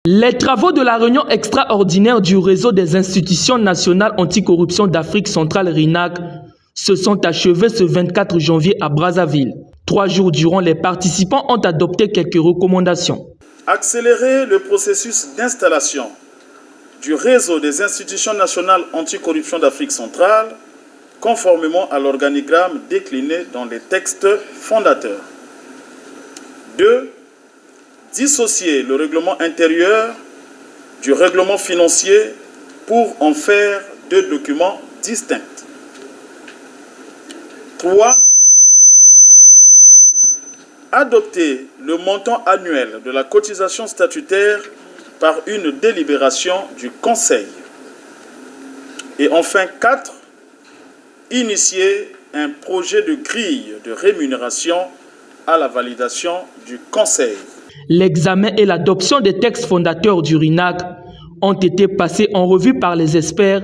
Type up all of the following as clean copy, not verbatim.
Les travaux de la réunion extraordinaire du réseau des institutions nationales anticorruption d'Afrique centrale RINAC se sont achevés ce 24 janvier à Brazzaville. 3 jours durant, les participants ont adopté quelques recommandations. Accélérer le processus d'installation du réseau des institutions nationales anticorruption d'Afrique centrale conformément à l'organigramme décliné dans les textes fondateurs. 2. Dissocier le règlement intérieur du règlement financier pour en faire 2 documents distincts. 3. Adopter le montant annuel de la cotisation statutaire par une délibération du Conseil. Et enfin 4. Initier un projet de grille de rémunération à la validation du Conseil. L'examen et l'adoption des textes fondateurs du RINAC ont été passés en revue par les experts,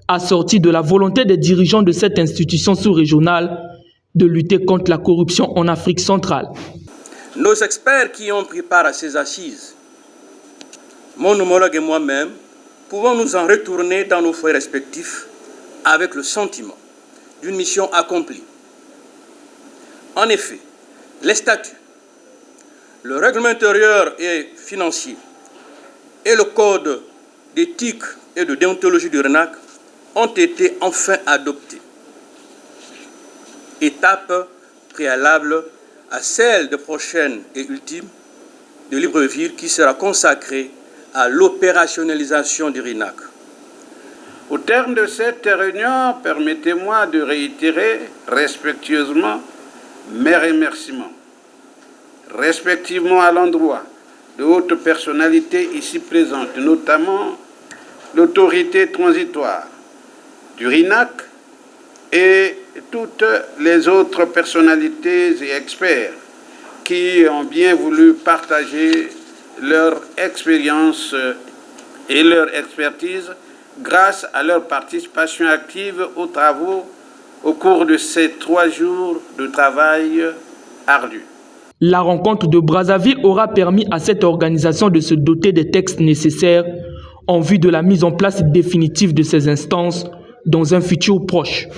assortis de la volonté des dirigeants de cette institution sous-régionale de lutter contre la corruption en Afrique centrale. Nos experts qui ont pris part à ces assises, mon homologue et moi-même, pouvons nous en retourner dans nos foyers respectifs avec le sentiment d'une mission accomplie. En effet, les statuts, le règlement intérieur et financier et le code d'éthique et de déontologie du RINAC ont été enfin adoptés. Étape préalable à celle de prochaine et ultime de Libreville qui sera consacrée à l'opérationnalisation du RINAC. Au terme de cette réunion, permettez-moi de réitérer respectueusement mes remerciements, respectivement à l'endroit de hautes personnalités ici présentes, notamment l'autorité transitoire du RINAC et toutes les autres personnalités et experts qui ont bien voulu partager leur expérience et leur expertise grâce à leur participation active aux travaux au cours de ces 3 jours de travail ardu. La rencontre de Brazzaville aura permis à cette organisation de se doter des textes nécessaires en vue de la mise en place définitive de ces instances dans un futur proche.